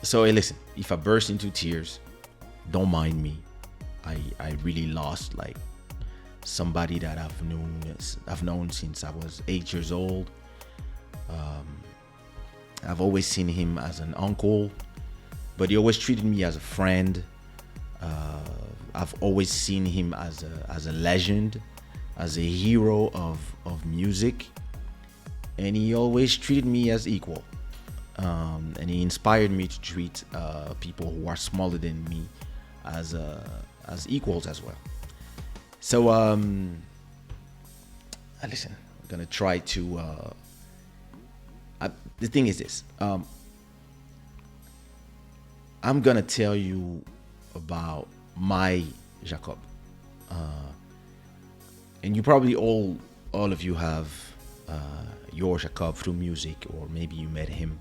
So hey, listen, if I burst into tears, don't mind me. I really lost like somebody that I've known since I was 8 years old. I've always seen him as an uncle, but he always treated me as a friend. I've always seen him as a legend, as a hero of music, and he always treated me as equal. And he inspired me to treat people who are smaller than me as equals as well. So listen, I'm gonna try to. The thing is this. I'm gonna tell you about my Jacob, and you probably all of you have your Jacob through music, or maybe you met him.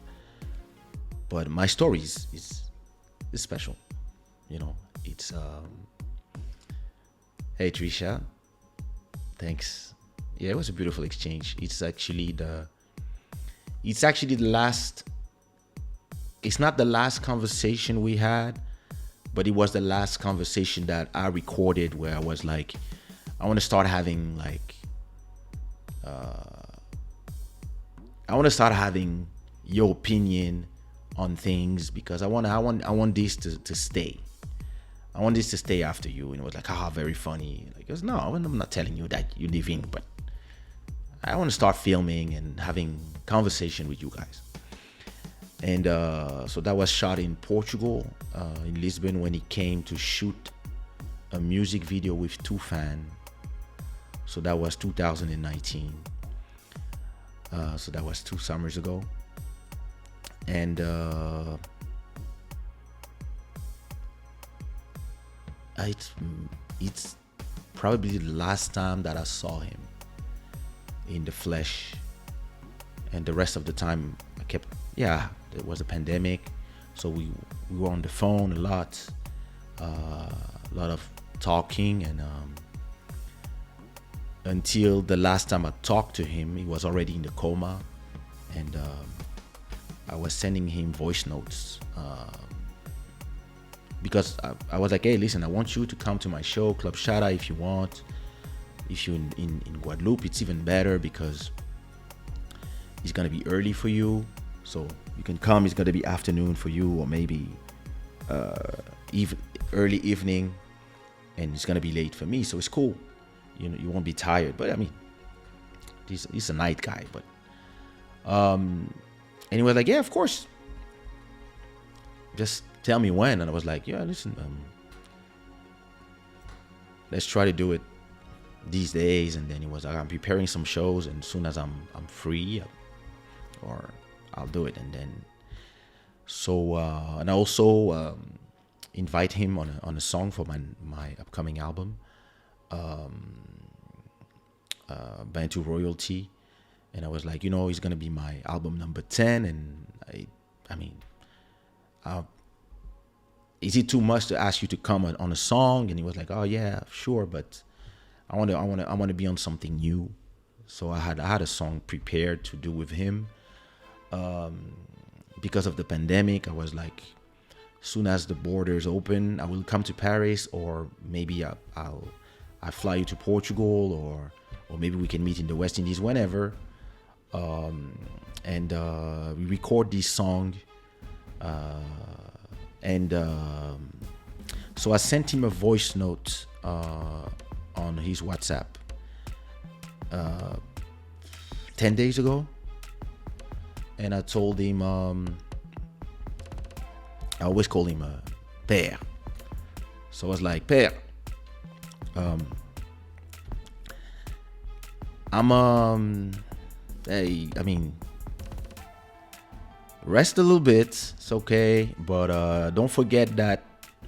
But my story is special, you know. It's hey Trisha, thanks. Yeah, it was a beautiful exchange. It's actually the last. It's not the last conversation we had, but it was the last conversation that I recorded where I was like, I want to start having like, I want to start having your opinion on things, because I want this to stay. I want this to stay after you. And it was like, very funny. Like, it was, no, I'm not telling you that you're leaving, but I want to start filming and having conversation with you guys. And so that was shot in Portugal, in Lisbon, when he came to shoot a music video with Tufan. So that was 2019. So that was 2 summers ago. And it's probably the last time that I saw him in the flesh. And the rest of the time I kept, there was a pandemic, so we were on the phone a lot of talking, and until the last time I talked to him, he was already in the coma, and I was sending him voice notes because I was like, hey, listen, I want you to come to my show, Club Shada, if you want. If you're in Guadeloupe, it's even better because it's gonna be early for you, so you can come. It's gonna be afternoon for you, or maybe early evening, and it's gonna be late for me, so it's cool. You know, you won't be tired. But I mean, he's a night guy. But and he was like, yeah, of course. Just tell me when. And I was like, yeah, listen, let's try to do it these days. And then he was like, I'm preparing some shows, and as soon as I'm free, or I'll do it. And then so and I also invite him on a song for my upcoming album, Bantu Royalty. And I was like, he's gonna be my album number 10, and I mean, is it too much to ask you to come on a song? And he was like, oh yeah, sure, but I want to be on something new. So I had a song prepared to do with him. Because of the pandemic, I was like, soon as the borders open, I will come to Paris, or maybe I fly you to Portugal, or maybe we can meet in the West Indies whenever. And we record this song, and so I sent him a voice note on his WhatsApp 10 days ago, and I told him, I always call him Père. So I was like, Père, hey, I mean, rest a little bit, it's okay, but don't forget that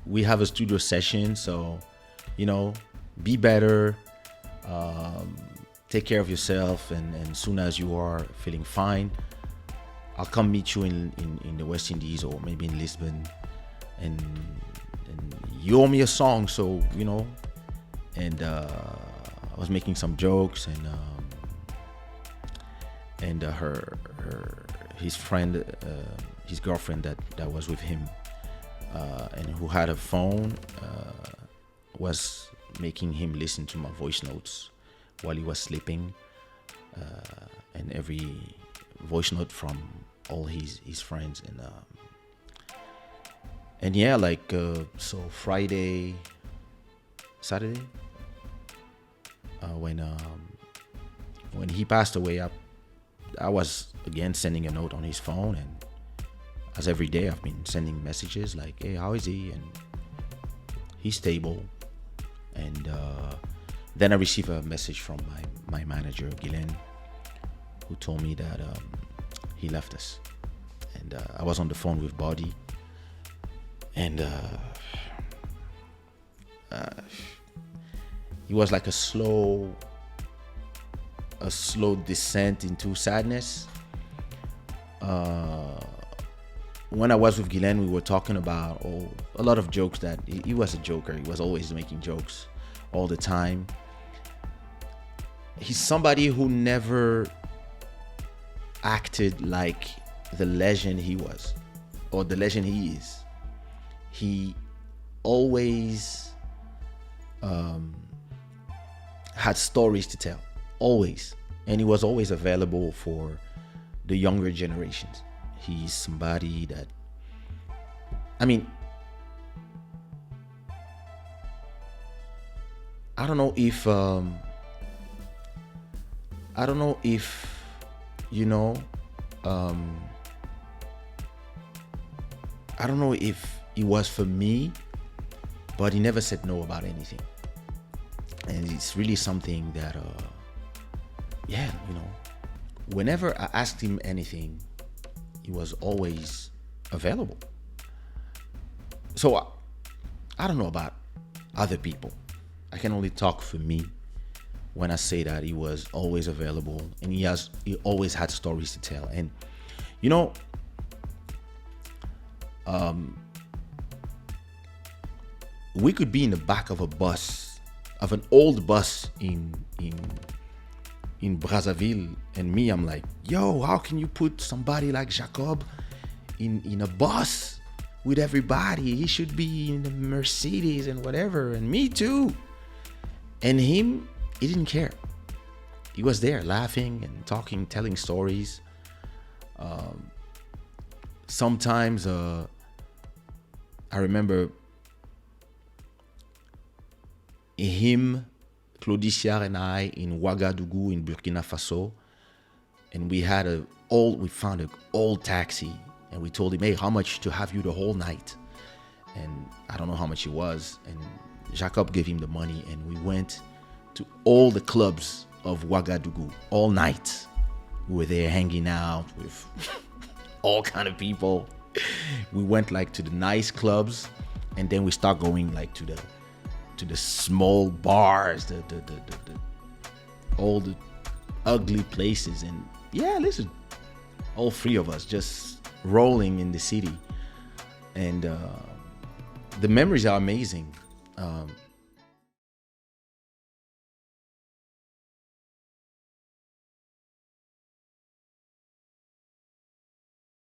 we have a studio session, so be better, take care of yourself, and soon as you are feeling fine, I'll come meet you in the West Indies, or maybe in Lisbon, and you owe me a song, so and I was making some jokes, and his friend, his girlfriend that that was with him, and who had a phone, was making him listen to my voice notes while he was sleeping, and every voice note from all his friends. And yeah, like so Friday, Saturday, when he passed away, I was again sending a note on his phone, and as every day I've been sending messages like, hey, how is he? And he's stable. And then I received a message from my manager, Guylaine, who told me that he left us. And I was on the phone with Body, and it was like a slow descent into sadness. When I was with Guylaine, we were talking about a lot of jokes. That he was a joker. He was always making jokes all the time. He's somebody who never acted like the legend he was, or the legend he is. He always had stories to tell, always. And he was always available for the younger generations. He's somebody that, I mean, I don't know if you know, I don't know if it was for me, but he never said no about anything. And it's really something that yeah, you know, whenever I asked him anything, he was always available. So I don't know about other people. I can only talk for me when I say that he was always available, and he always had stories to tell. And you know, we could be in the back of a bus, of an old bus in Brazzaville, and me, I'm like, yo, how can you put somebody like Jacob in a bus with everybody? He should be in the Mercedes and whatever, and me too. And him, he didn't care. He was there laughing and talking, telling stories. Sometimes I remember him, Claudicia, and I in Ouagadougou in Burkina Faso, and we found an old taxi, and we told him, hey, how much to have you the whole night? And I don't know how much it was, and Jacob gave him the money, and we went to all the clubs of Ouagadougou all night. We were there hanging out with all kind of people. We went like to the nice clubs, and then we start going like to the small bars, all the ugly places. And yeah, listen, all three of us just rolling in the city, and the memories are amazing.